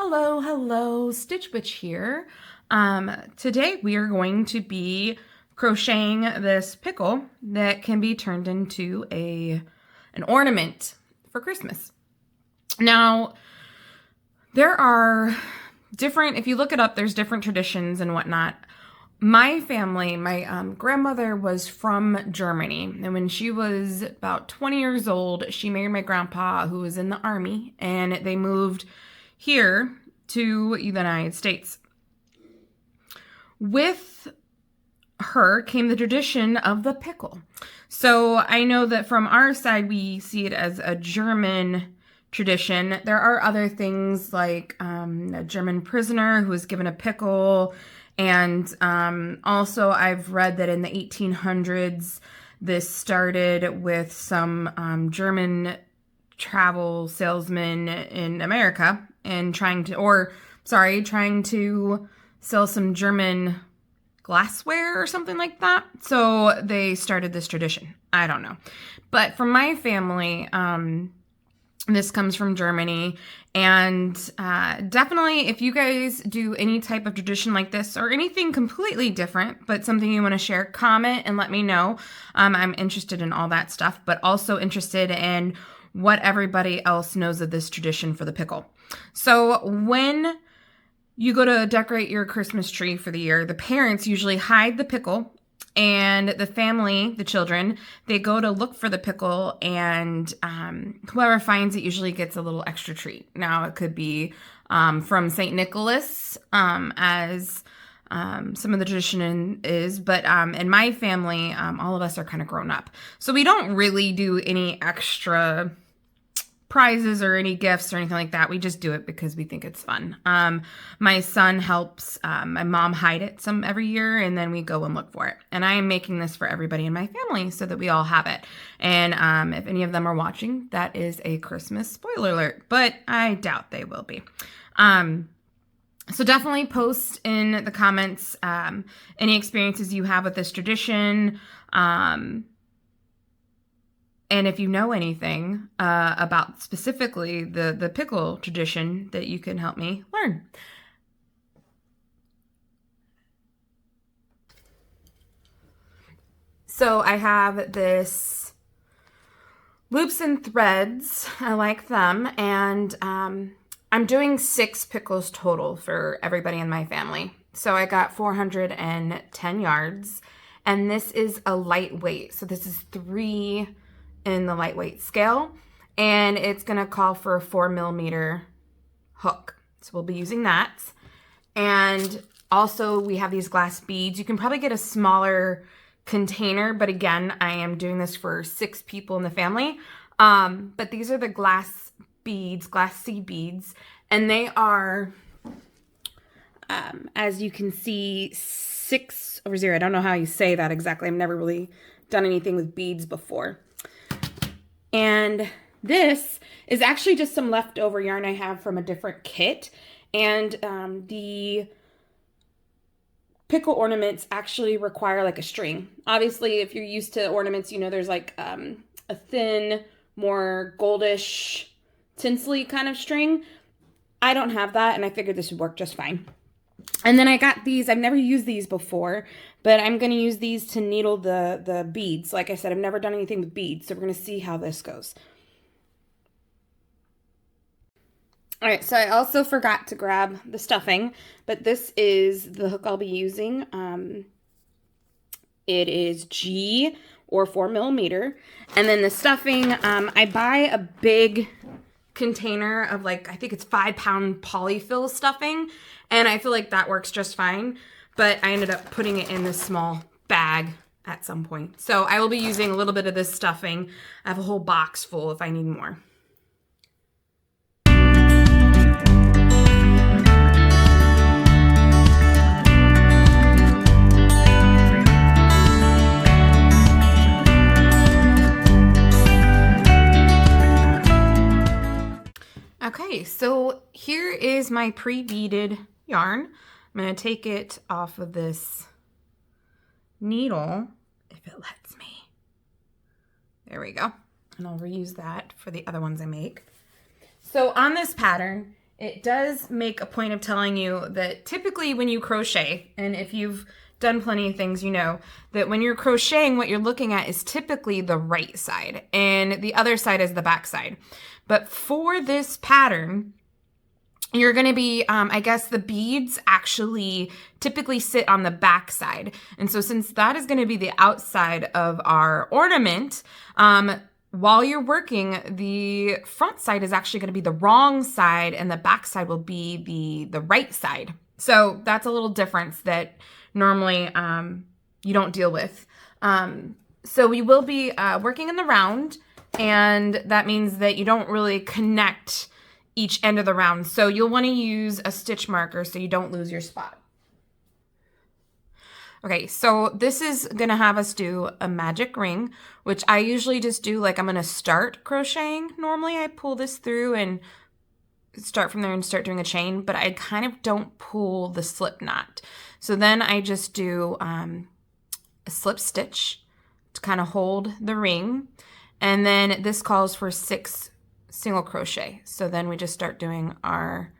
Hello, Stitch Witch here. Today we are going to be crocheting this pickle that can be turned into an ornament for Christmas. Now, there are different, if you look it up, there's different traditions and whatnot. My family, my grandmother was from Germany, and when she was about 20 years old, she married my grandpa, who was in the army, and they moved here to the United States. With her came the tradition of the pickle. So I know that from our side, we see it as a German tradition. There are other things like a German prisoner who was given a pickle. And also I've read that in the 1800s, this started with some German travel salesmen in America and trying to sell some German glassware or something like that. So they started this tradition. I don't know. But from my family, this comes from Germany, and definitely if you guys do any type of tradition like this or anything completely different, but something you want to share, comment and let me know. I'm interested in all that stuff, but also interested in what everybody else knows of this tradition for the pickle. So when you go to decorate your Christmas tree for the year, the parents usually hide the pickle, and the family, the children, they go to look for the pickle, and whoever finds it usually gets a little extra treat. Now, it could be from St. Nicholas, as some of the tradition is, but in my family, all of us are kind of grown up. So we don't really do any extra prizes or any gifts or anything like that. We just do it because we think it's fun. My son helps my mom hide it every year, and then we go and look for it. And I am making this for everybody in my family so that we all have it. And if any of them are watching, that is a Christmas spoiler alert, but I doubt they will be. So definitely post in the comments any experiences you have with this tradition. And if you know anything about specifically the pickle tradition that you can help me learn. So I have this loops and threads. I like them. And I'm doing 6 pickles total for everybody in my family. So I got 410 yards. And this is a lightweight. So this is 3 in the lightweight scale, and it's going to call for a 4mm hook. So we'll be using that. And also we have these glass beads. You can probably get a smaller container, but again, I am doing this for 6 people in the family. But these are the glass beads, glass seed beads, and they are, as you can see, 6/0. I don't know how you say that exactly. I've never really done anything with beads before. And this is actually just some leftover yarn I have from a different kit. And the pickle ornaments actually require like a string. Obviously, if you're used to ornaments, you know there's like a thin, more goldish, tinsely kind of string. I don't have that, and I figured this would work just fine. And then I got these. I've never used these before, but I'm going to use these to needle the beads. Like I said, I've never done anything with beads, so we're going to see how this goes. All right, so I also forgot to grab the stuffing, but this is the hook I'll be using. It is G or 4mm. And then the stuffing, I buy a big container of like, I think it's 5-pound polyfill stuffing, and I feel like that works just fine, but I ended up putting it in this small bag at some point. So I will be using a little bit of this stuffing. I have a whole box full if I need more. Okay, so here is my pre-beaded yarn. I'm going to take it off of this needle, if it lets me. There we go. And I'll reuse that for the other ones I make. So on this pattern, it does make a point of telling you that typically when you crochet, and if you've done plenty of things, you know that when you're crocheting, what you're looking at is typically the right side, and the other side is the back side. But for this pattern, you're going to be, I guess the beads actually typically sit on the back side. And so since that is going to be the outside of our ornament, while you're working, the front side is actually going to be the wrong side and the back side will be the right side. So that's a little difference that normally you don't deal with. So we will be working in the round, and that means that you don't really connect each end of the round. So you'll want to use a stitch marker so you don't lose your spot. Okay, so this is going to have us do a magic ring, which I usually just do like I'm going to start crocheting. Normally I pull this through and start from there and start doing a chain, but I kind of don't pull the slip knot. So then I just do a slip stitch to kind of hold the ring. And then this calls for 6 single crochet. So then we just start doing our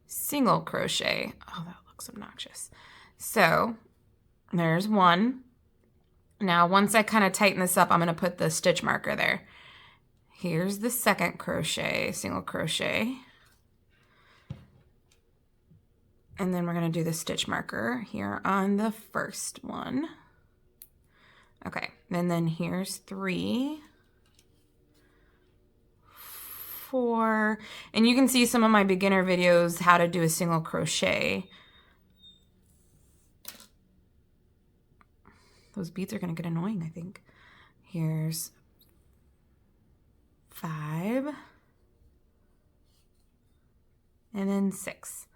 single crochet. Oh, that looks obnoxious. So there's 1. Now, once I kind of tighten this up, I'm going to put the stitch marker there. Here's the second crochet, single crochet. And then we're going to do the stitch marker here on the first one. Okay, and then here's 3, 4, and you can see some of my beginner videos how to do a single crochet. Those beads are going to get annoying, I think. Here's 5, and then 6.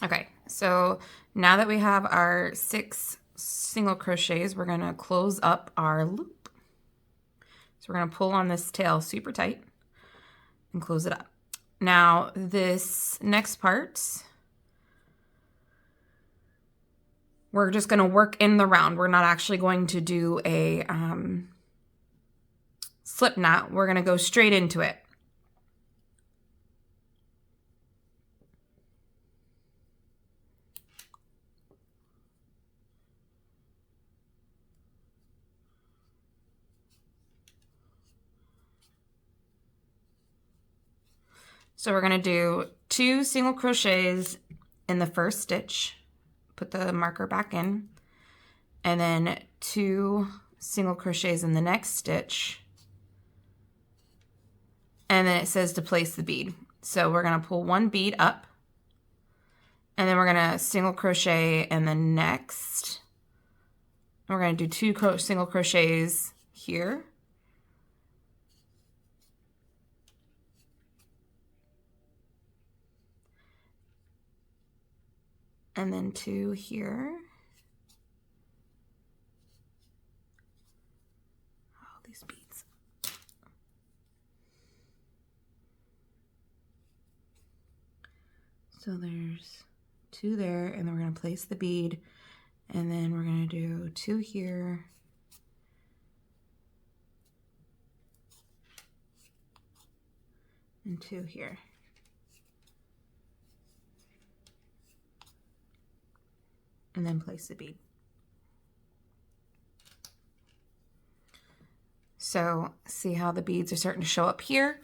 Okay, so now that we have our 6 single crochets, we're going to close up our loop. So we're going to pull on this tail super tight and close it up. Now this next part, we're just going to work in the round. We're not actually going to do a slip knot. We're going to go straight into it. So we're going to do 2 single crochets in the first stitch, put the marker back in, and then 2 single crochets in the next stitch, and then it says to place the bead. So we're going to pull 1 bead up, and then we're going to single crochet in the next. We're going to do 2 single crochets here. And then 2 here. Oh, these beads. So there's 2 there, and then we're going to place the bead, and then we're going to do 2 here. And 2 here. And then place the bead. So see how the beads are starting to show up here?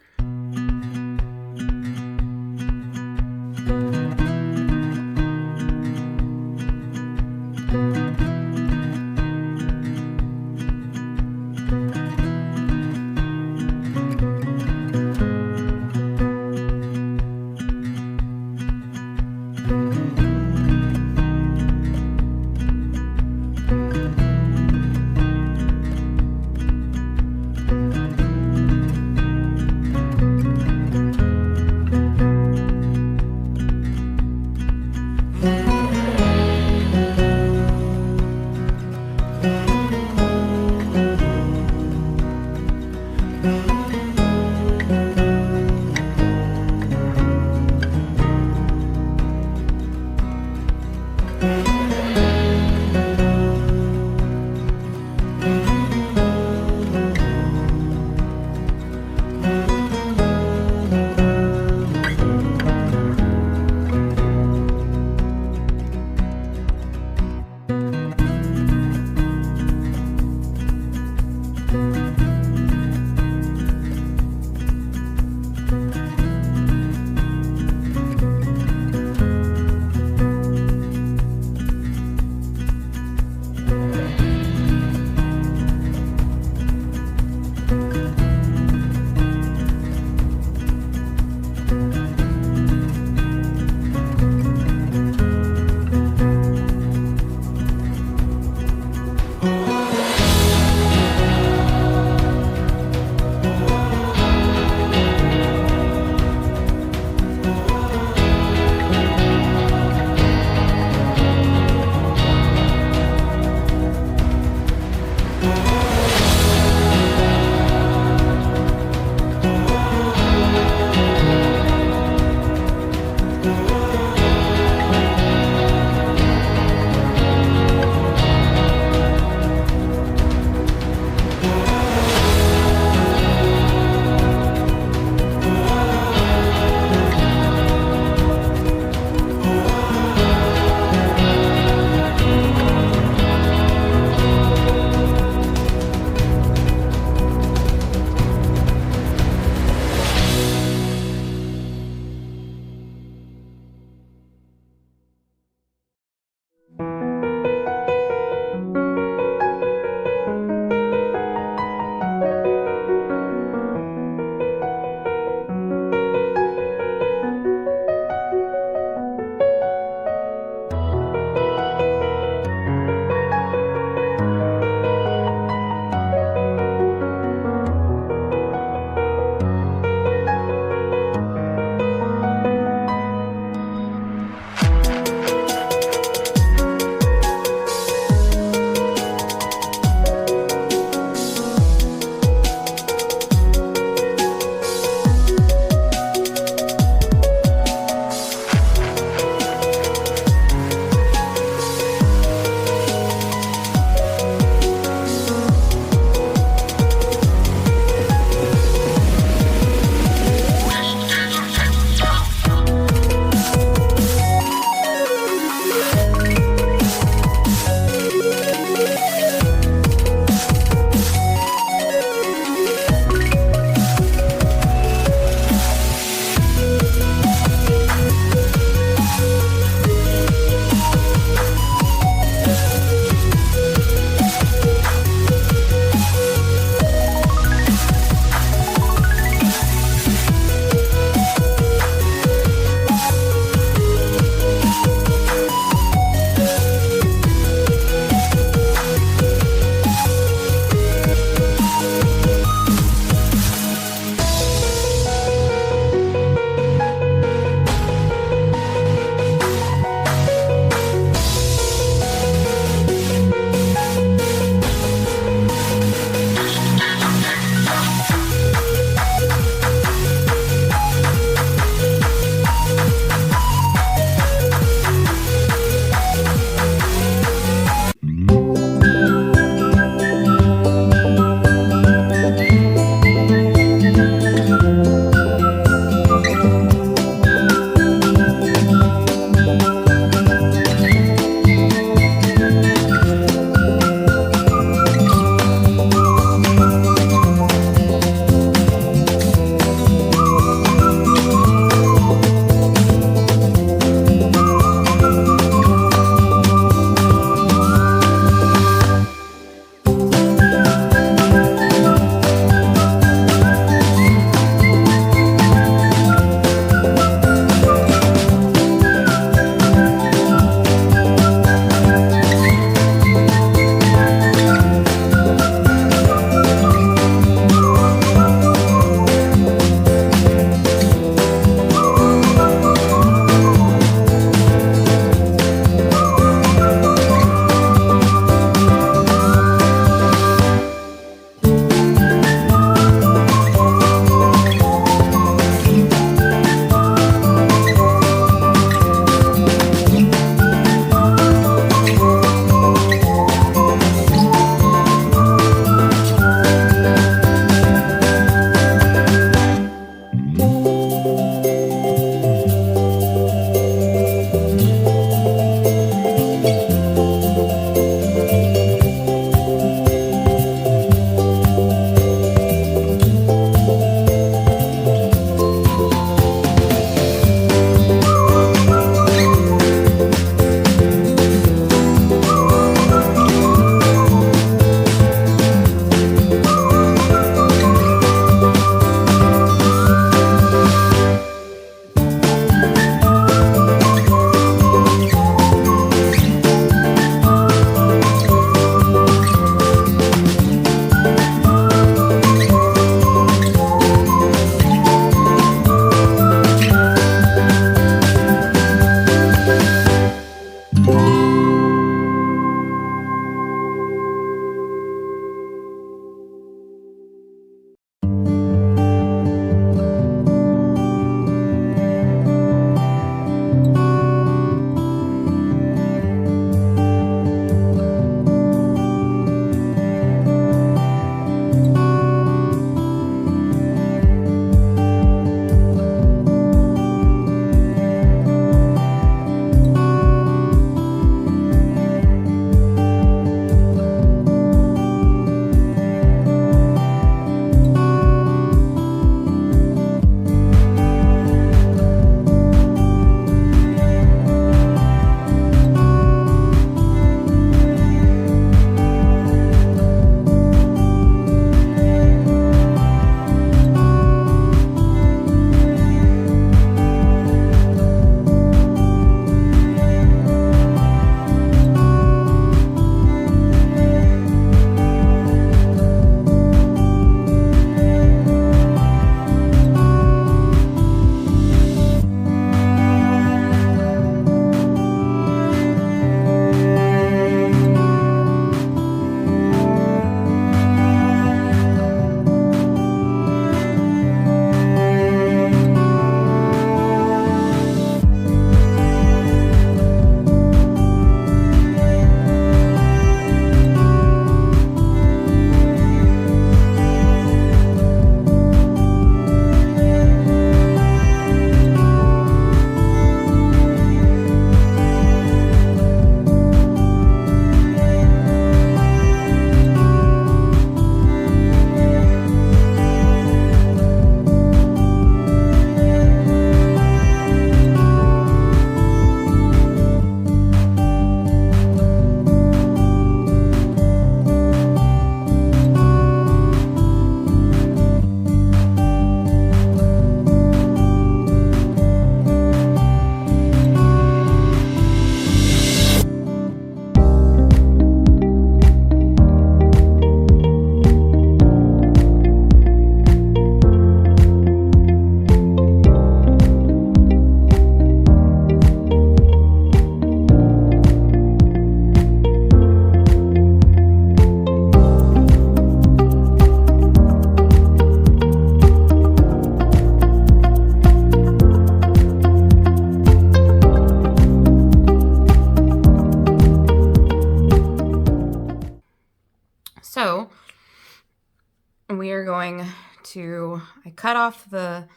I cut off the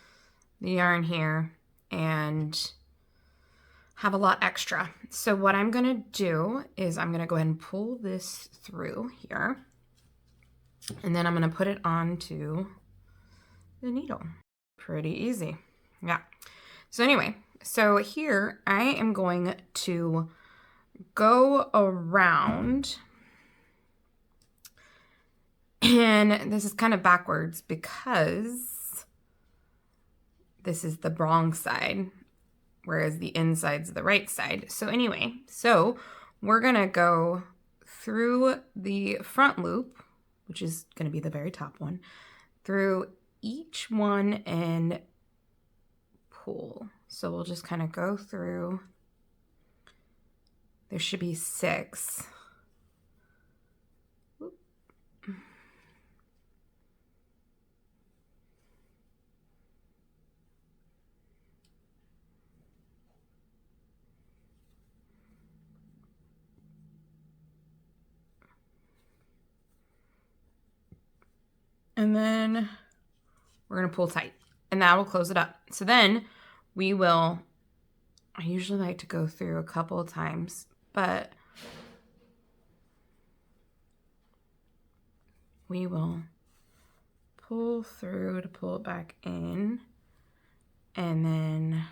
yarn here and have a lot extra. So what I'm gonna do is I'm gonna go ahead and pull this through here, and then I'm gonna put it onto the needle. Pretty easy. Yeah. So anyway, so here I am going to go around, and this is kind of backwards because this is the wrong side, whereas the inside's the right side. So anyway, so we're gonna go through the front loop, which is gonna be the very top one, through each one and pull. So we'll just kind of go through. There should be 6. And then we're going to pull tight, and that will close it up. So then we will, I usually like to go through a couple of times, but we will pull through to pull it back in. And then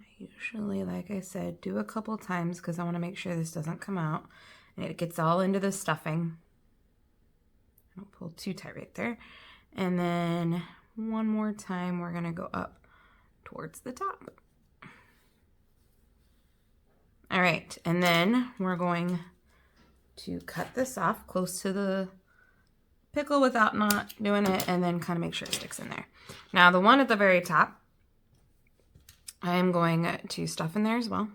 I usually, like I said, do a couple times because I want to make sure this doesn't come out and it gets all into the stuffing. I don't pull too tight right there. And then one more time, we're going to go up towards the top. All right, and then we're going to cut this off close to the pickle without not doing it, and then kind of make sure it sticks in there. Now, the one at the very top, I am going to stuff in there as well.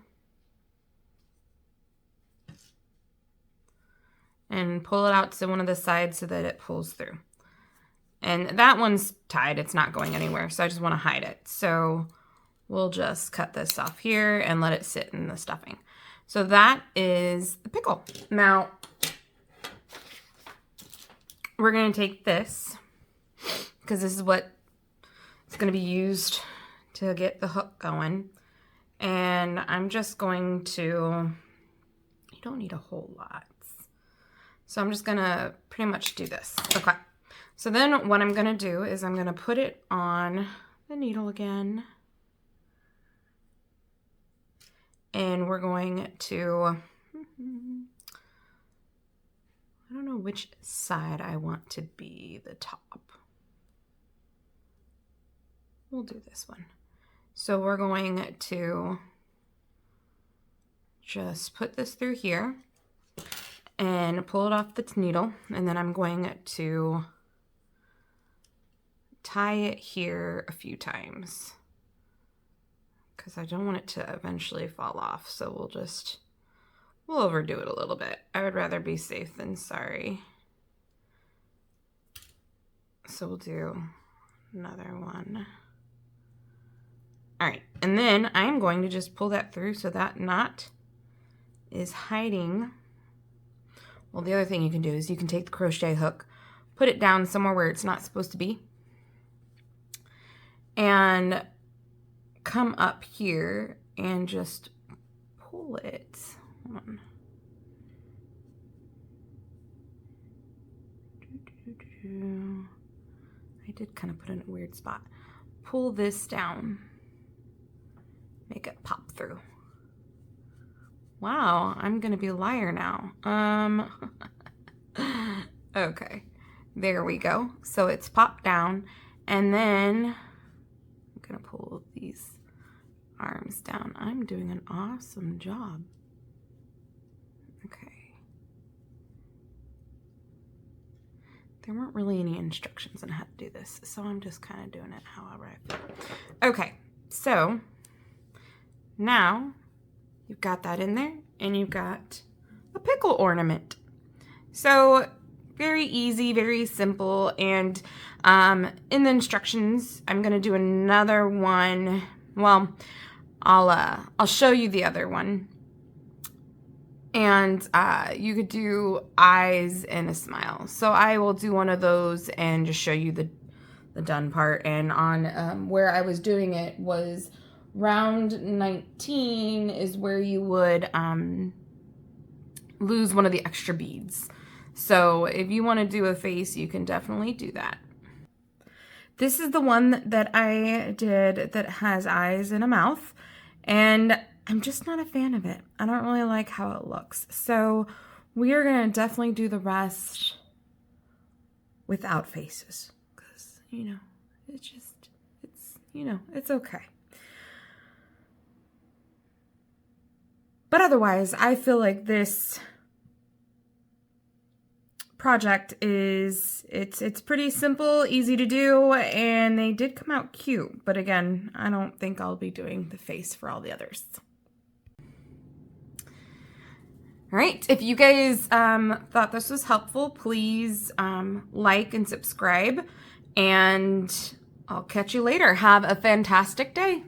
And pull it out to one of the sides so that it pulls through. And that one's tied, it's not going anywhere, so I just want to hide it. So we'll just cut this off here and let it sit in the stuffing. So that is the pickle. Now, we're going to take this, because this is what is going to be used to get the hook going. And I'm just going to, you don't need a whole lot. So I'm just going to pretty much do this. Okay. So then what I'm going to do is I'm going to put it on the needle again. And we're going to, I don't know which side I want to be the top. We'll do this one. So we're going to just put this through here and pull it off the needle, and then I'm going to tie it here a few times because I don't want it to eventually fall off. So we'll overdo it a little bit. I would rather be safe than sorry. So we'll do another one. All right, and then I'm going to just pull that through so that knot is hiding. Well, the other thing you can do is you can take the crochet hook, put it down somewhere where it's not supposed to be, and come up here and just pull it. Hold on. I did kind of put it in a weird spot. Pull this down. Make it pop through. Wow, I'm gonna be a liar now. Okay, there we go. So it's popped down, and then I'm gonna pull these arms down. I'm doing an awesome job. Okay. There weren't really any instructions on how to do this, so I'm just kind of doing it however I feel. Okay, so now you've got that in there, and you've got a pickle ornament. So very easy, very simple, and in the instructions, I'm gonna do another one. Well, I'll show you the other one And you could do eyes and a smile. So I will do one of those and just show you the done part. And on where I was doing it was round 19 is where you would lose one of the extra beads. So if you want to do a face, you can definitely do that. This is the one that I did that has eyes and a mouth, and I'm just not a fan of it. I don't really like how it looks. So we are going to definitely do the rest without faces because, you know, it's okay. But otherwise, I feel like this project it's pretty simple, easy to do, and they did come out cute. But again, I don't think I'll be doing the face for all the others. All right, if you guys thought this was helpful, please like and subscribe, and I'll catch you later. Have a fantastic day.